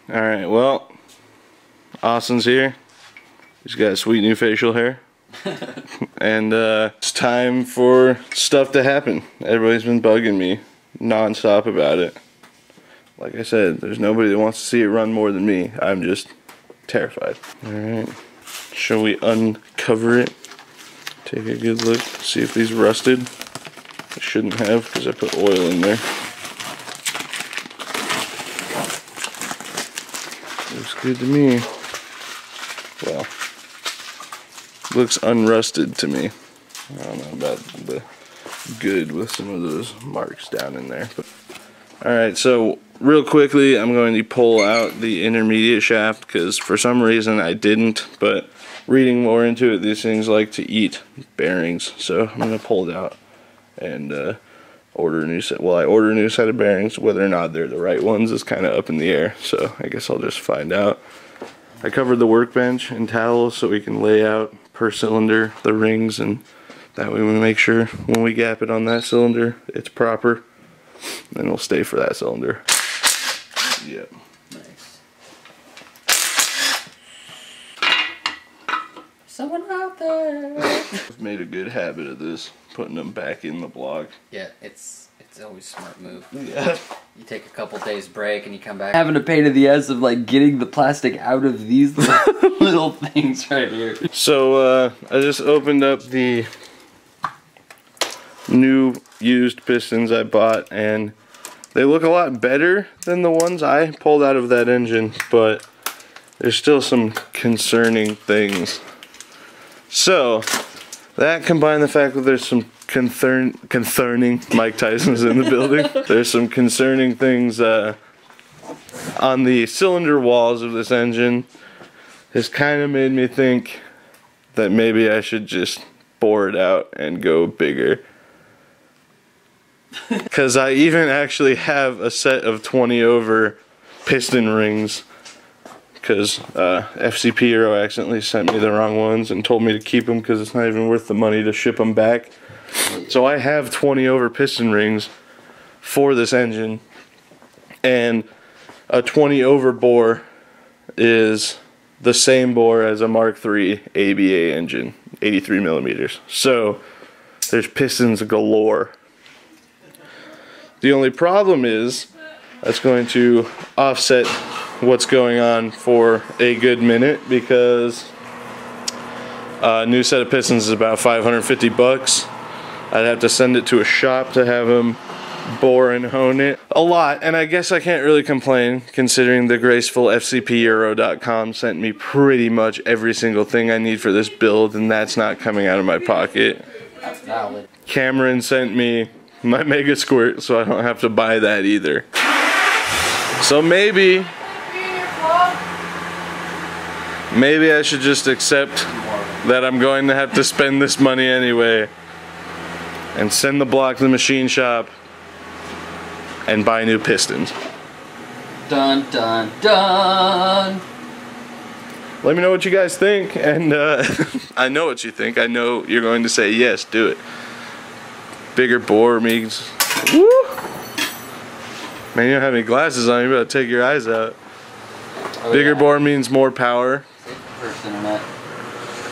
Alright, well, Austin's here. He's got sweet new facial hair. And it's time for stuff to happen. Everybody's been bugging me non-stop about it. Like I said, there's nobody that wants to see it run more than me. I'm just terrified. Alright, shall we uncover it? Take a good look, see if these rusted. I shouldn't have because I put oil in there. Looks good to me. Well, looks unrusted to me. I don't know about the good with some of those marks down in there. But alright, so real quickly I'm going to pull out the intermediate shaft because for some reason I didn't, but reading more into it, these things like to eat bearings. So I'm going to pull it out and order a new set. Well, I order a new set of bearings. Whether or not they're the right ones is kind of up in the air, so I guess I'll just find out. I covered the workbench in towels so we can lay out per cylinder the rings, and that way we make sure when we gap it on that cylinder it's proper, and it'll stay for that cylinder. Yep. Nice. Someone out there. I've made a good habit of this, putting them back in the block. Yeah, it's always a smart move. Yeah. You take a couple days break and you come back having a pain in the ass of like getting the plastic out of these little things right here. So I just opened up the new used pistons I bought, and they look a lot better than the ones I pulled out of that engine, but there's still some concerning things. So that combined the fact that there's some concerning Mike Tyson's in the building. There's some concerning things on the cylinder walls of this engine. Has kind of made me think that maybe I should just bore it out and go bigger. Because I even actually have a set of 20 over piston rings. Because FCP Euro accidentally sent me the wrong ones and told me to keep them because it's not even worth the money to ship them back. So I have 20 over piston rings for this engine, and a 20 over bore is the same bore as a Mark III ABA engine, 83 millimeters. So there's pistons galore. The only problem is that's going to offset what's going on for a good minute, because a new set of pistons is about 550 bucks. I'd have to send it to a shop to have them bore and hone it a lot, and I guess I can't really complain considering the graceful FCPEuro.com sent me pretty much every single thing I need for this build, and that's not coming out of my pocket. That's valid. Cameron sent me my Mega Squirt, so I don't have to buy that either. So maybe I should just accept that I'm going to have to spend this money anyway and send the block to the machine shop and buy new pistons. Dun dun dun. Let me know what you guys think, and I know what you think. I know you're going to say yes, do it. Bigger bore means woo! Man, you don't have any glasses on, you better take your eyes out. Oh, Bigger yeah. bore means more power. First internet.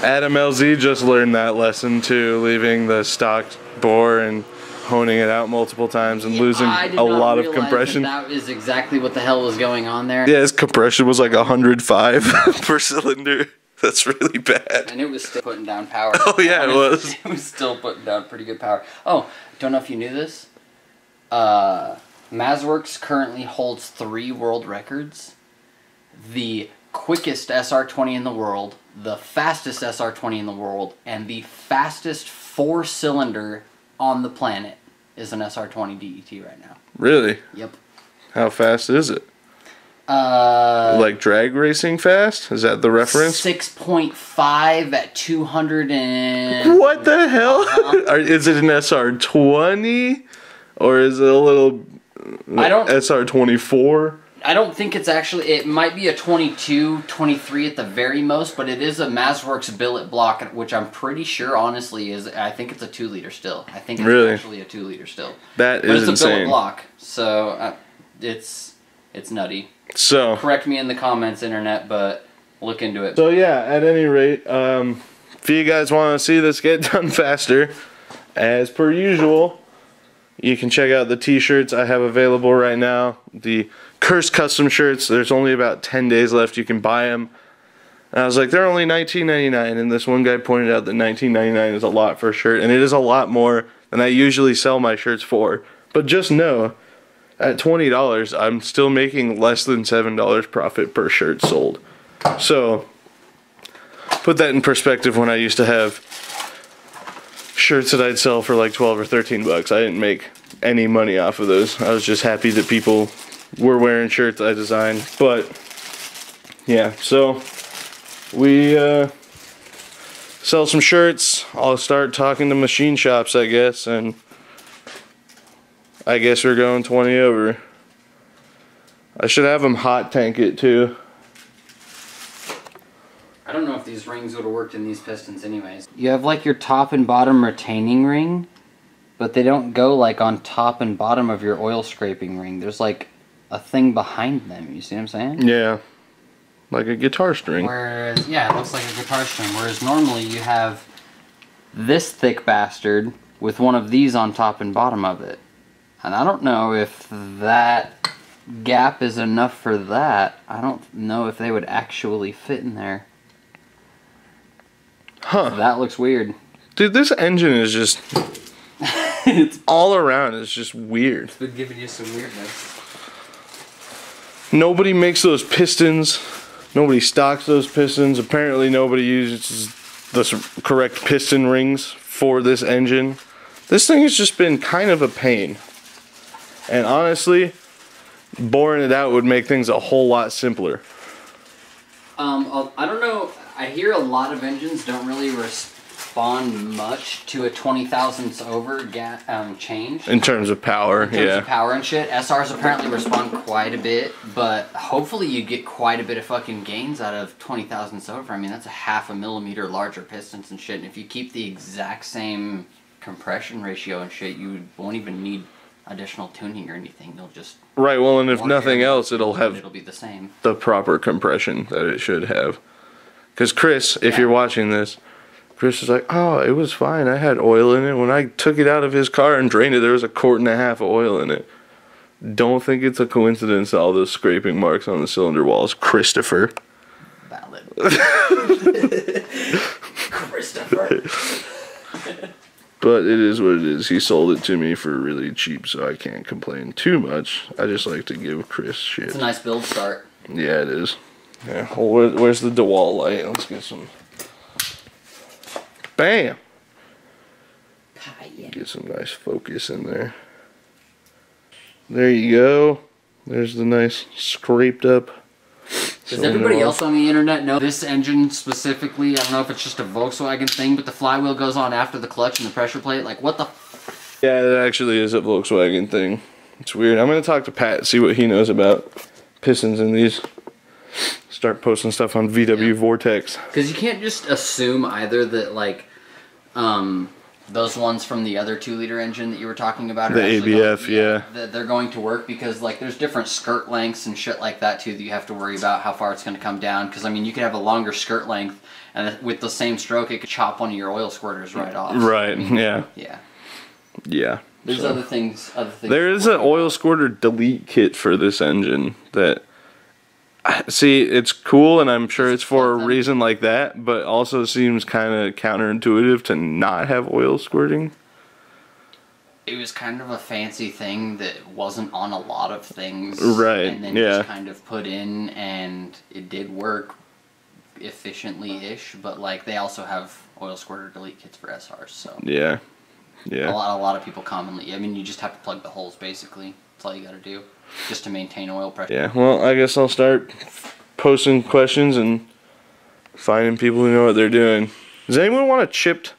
Adam LZ just learned that lesson too, leaving the stock bore and honing it out multiple times and losing a lot of compression. That is exactly what the hell was going on there. Yeah, his compression was like 105 per cylinder. That's really bad. And it was still putting down power. Oh yeah, it was. It was still putting down pretty good power. Oh, don't know if you knew this. Mazworks currently holds 3 world records. The quickest SR20 in the world, the fastest SR20 in the world, and the fastest 4-cylinder on the planet is an SR20 DET right now. Really? Yep. How fast is it? Like drag racing fast? Is that the reference? 6.5 at 200 and... What the hell? Is it an SR20? Or is it a little SR24? I don't think it's actually... It might be a 22, 23 at the very most, but it is a Mazworks billet block, which I'm pretty sure, honestly, is... I think it's a 2-liter still. I think it's actually a 2-liter still. That but is it's a billet insane. block, so it's nutty. So correct me in the comments, internet, but look into it. So yeah, at any rate, if you guys want to see this get done faster, as per usual, you can check out the t-shirts I have available right now. The Curse Custom shirts. There's only about 10 days left. You can buy them. And I was like, they're only $19.99, and this one guy pointed out that $19.99 is a lot for a shirt, and it is a lot more than I usually sell my shirts for. But just know, at $20, I'm still making less than $7 profit per shirt sold. So, put that in perspective. When I used to have shirts that I'd sell for like 12 or 13 bucks, I didn't make any money off of those. I was just happy that people were wearing shirts I designed. But, yeah, so we sell some shirts. I'll start talking to machine shops, I guess, and I guess we're going 20 over. I should have them hot tank it too. I don't know if these rings would have worked in these pistons anyways. You have like your top and bottom retaining ring, but they don't go like on top and bottom of your oil scraping ring. There's like a thing behind them, you see what I'm saying? Yeah, like a guitar string. Whereas, yeah, it looks like a guitar string. Whereas normally you have this thick bastard with one of these on top and bottom of it. And I don't know if that gap is enough for that. I don't know if they would actually fit in there. Huh. That looks weird. Dude, this engine is just... it's all around. It's just weird. It's been giving you some weirdness. Nobody makes those pistons. Nobody stocks those pistons. Apparently nobody uses the correct piston rings for this engine. This thing has just been kind of a pain. And honestly, boring it out would make things a whole lot simpler. I don't know. I hear a lot of engines don't really respond much to a 20 thousandths over change. In terms of power, in terms of power and shit. SRs apparently respond quite a bit, but hopefully you get quite a bit of fucking gains out of 20 thousandths over. I mean, that's a half a millimeter larger pistons and shit. And if you keep the exact same compression ratio and shit, you won't even need additional tuning or anything. You'll just... Right, well, and if nothing else, it'll be the same. The proper compression that it should have. Because Chris, if you're watching this, Chris is like, oh, it was fine. I had oil in it. When I took it out of his car and drained it, there was 1.5 quarts of oil in it. Don't think it's a coincidence, all those scraping marks on the cylinder walls. Christopher. Valid. Christopher. But it is what it is. He sold it to me for really cheap, so I can't complain too much. I just like to give Chris shit. It's a nice build start. Yeah, it is. Yeah. Well, where's the DeWalt light? Let's get some. Bam! Get some nice focus in there. There you go. There's the nice scraped up. Does everybody else on the internet know this engine specifically? I don't know if it's just a Volkswagen thing, but the flywheel goes on after the clutch and the pressure plate. Like, what the f... Yeah, it actually is a Volkswagen thing. It's weird. I'm going to talk to Pat, see what he knows about pistons in these. Start posting stuff on VW Vortex. Because you can't just assume either that, like, those ones from the other 2-liter engine that you were talking about, the ABF, yeah, that they're going to work, because like there's different skirt lengths and shit like that too that you have to worry about how far it's going to come down. Because I mean, you could have a longer skirt length, and with the same stroke, it could chop one of your oil squirters right off. Right. I mean, yeah. Yeah. Yeah. There's other things. There is an oil squirter delete kit for this engine that. See, it's cool, and I'm sure it's for a reason like that, but also seems kind of counterintuitive to not have oil squirting. It was kind of a fancy thing that wasn't on a lot of things. Right, and then just kind of put in, and it did work efficiently-ish, but like they also have oil squirter delete kits for SRs, so. Yeah, yeah. A lot of people commonly, I mean, you just have to plug the holes, basically. That's all you gotta do. Just to maintain oil pressure. Yeah, well, I guess I'll start posting questions and finding people who know what they're doing. Does anyone want a chipped,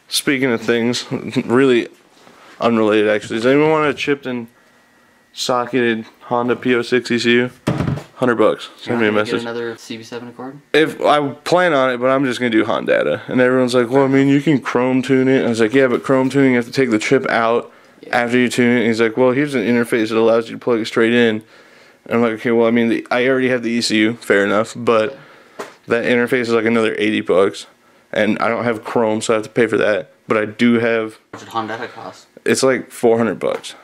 speaking of things, really unrelated actually, does anyone want a chipped and socketed Honda P06 ECU? $100. Send me a message. Get another CB7 Accord? If I plan on it, but I'm just gonna do Honda. And everyone's like, well, I mean, you can chrome tune it. And I was like, yeah, but chrome tuning, you have to take the chip out after you tune it. And he's like, well, here's an interface that allows you to plug it straight in. And I'm like, okay, well, I mean, I already have the ECU, fair enough, but that interface is like another $80, and I don't have Chrome, so I have to pay for that. But I do have. What did Honda cost? It's like $400.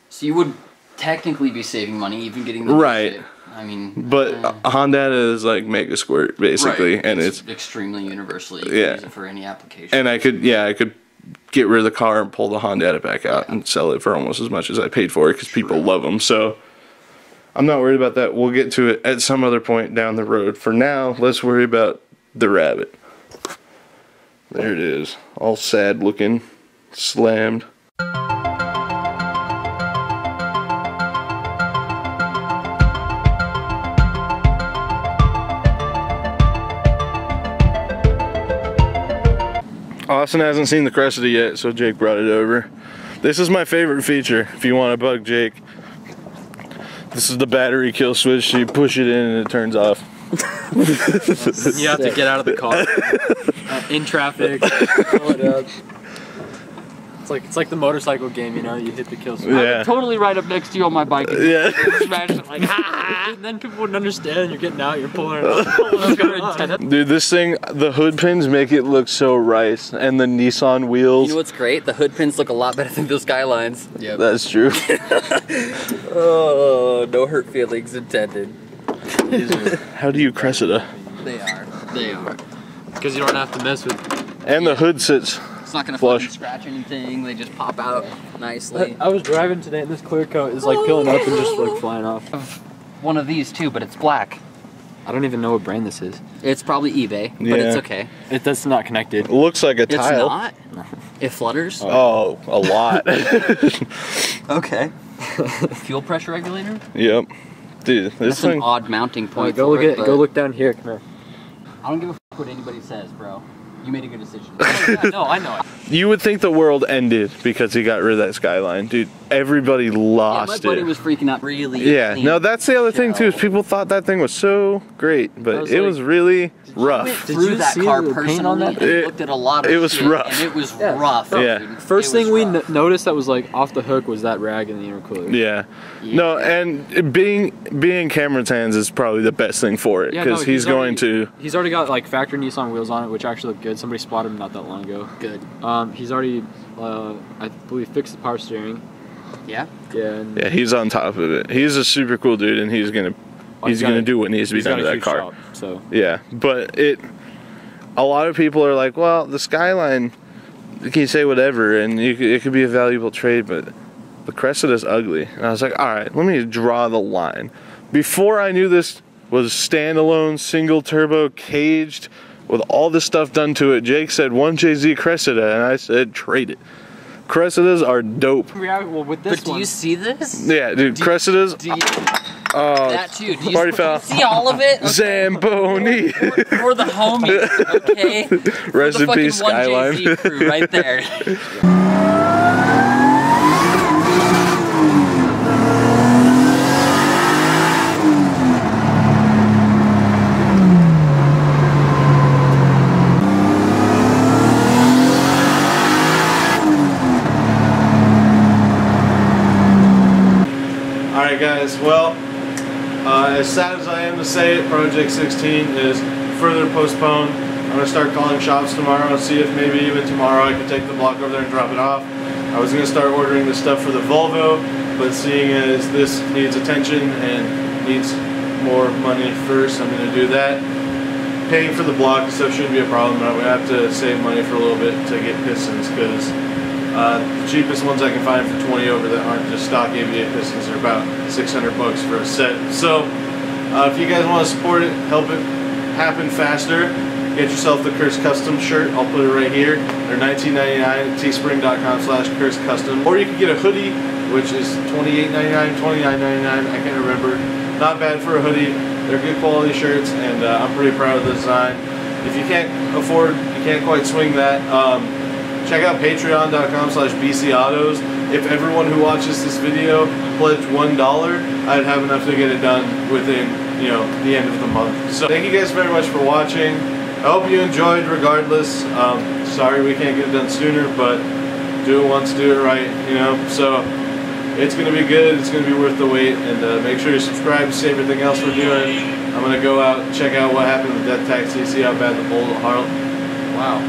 So you would technically be saving money, even getting the right. shit. I mean, but Honda is like Mega Squirt basically, right. and it's extremely universal. You can use it for any application. And I could get rid of the car and pull the Honda back out and sell it for almost as much as I paid for it because people love them. So I'm not worried about that. We'll get to it at some other point down the road. For now, let's worry about the Rabbit. There it is, all sad looking, slammed. Austin hasn't seen the Cressida yet, so Jake brought it over. This is my favorite feature, if you want to bug Jake. This is the battery kill switch, so you push it in and it turns off. You have to get out of the car in traffic, pull it up. It's like the motorcycle game, you know. You hit the kill switch. Yeah. I'm totally right up next to you on my bike. Yeah. Smash it like And then people wouldn't understand. You're getting out. You're pulling it up. Dude, this thing, the hood pins make it look so rice, and the Nissan wheels. You know what's great? The hood pins look a lot better than the Skylines. Yeah, that's true. Oh, no hurt feelings intended. How do you Cressida? They are. They are. Because you don't have to mess with. And the hood sits. It's not gonna flush. fucking scratch anything. They just pop out nicely. I was driving today, and this clear coat is like peeling up and just like flying off. One of these too, but it's black. I don't even know what brand this is. It's probably eBay, but Yeah. it's okay. That's not connected. It looks like a tile. It's not. It flutters. Oh, a lot. Okay. Fuel pressure regulator. Yep. Dude, this That's thing. an odd mounting point. Go for look it, at. but Go look down here. Come here. I don't give a fuck what anybody says, bro. You made a good decision. No, I know it. You would think the world ended because he got rid of that Skyline. Dude, everybody lost my buddy it. was freaking out really. Yeah, no, that's the other thing too, is people thought that thing was so great, but it was really rough. Did Through you that see car the paint on that? personally and looked at a lot of It was shit, rough. and it was rough. Yeah. Dude. First It was thing we rough. noticed that was like off the hook was that rag in the intercooler. Yeah. No, and being Cameron's hands is probably the best thing for it, Yeah, because no, he's going to. He's already got like factory Nissan wheels on it, which actually look good. Somebody spotted him not that long ago. Good. He's already, I believe, fixed the power steering. Yeah. Yeah. And Yeah, he's on top of it. He's a super cool dude, and he's gonna do what needs to be he's done got to a that huge car. shop, so. Yeah, but a lot of people are like, well, the Skyline, you can say whatever, and it could be a valuable trade, but the Cressida's ugly. And I was like, all right, let me draw the line. Before I knew this was standalone, single turbo, caged, with all this stuff done to it, Jake said 1JZ Cressida, and I said trade it. Cressidas are dope. Yeah, well, with this But do you see this? Yeah, dude, Cressidas. Do you, that too. Do you, Party foul. see all of it? Okay. Zamboni. For the homies, okay? Rest in peace, Skyline. 1JZ crew right there. Alright guys, well, as sad as I am to say it, Project 16 is further postponed. I'm going to start calling shops tomorrow and see if maybe even tomorrow I can take the block over there and drop it off. I was going to start ordering the stuff for the Volvo, but seeing as this needs attention and needs more money first, I'm going to do that. Paying for the block and stuff shouldn't be a problem, but I'm going to have to save money for a little bit to get pistons, because the cheapest ones I can find for 20 over that aren't just stock AV8 pistons are about 600 bucks for a set. So if you guys want to support it, help it happen faster, get yourself the Curse Custom shirt. I'll put it right here. They're $19.99 at teespring.com/cursecustom. Or you can get a hoodie, which is $28.99, $29.99, I can't remember. Not bad for a hoodie. They're good quality shirts, and I'm pretty proud of the design. If you can't afford, you can't quite swing that, check out patreon.com/bcautos. If everyone who watches this video pledged $1, I'd have enough to get it done within, the end of the month. So thank you guys very much for watching. I hope you enjoyed regardless. Sorry we can't get it done sooner, but do it once, do it right, So it's going to be good. It's going to be worth the wait. And make sure you subscribe to see everything else we're doing. I'm going to go out and check out what happened with Death Taxi, see how bad the bullet hole. Wow.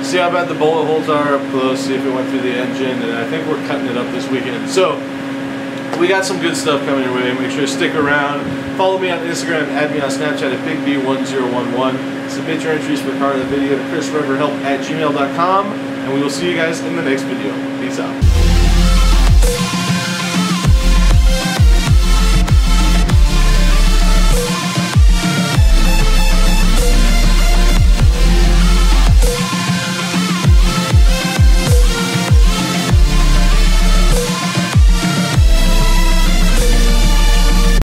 See how bad the bullet holes are up close, see if it went through the engine, and I think we're cutting it up this weekend. So, we got some good stuff coming your way. Make sure to stick around. Follow me on Instagram, add me on Snapchat at BigB1011. Submit your entries for car of the video to chrisriverhelp@gmail.com, and we will see you guys in the next video. Peace out.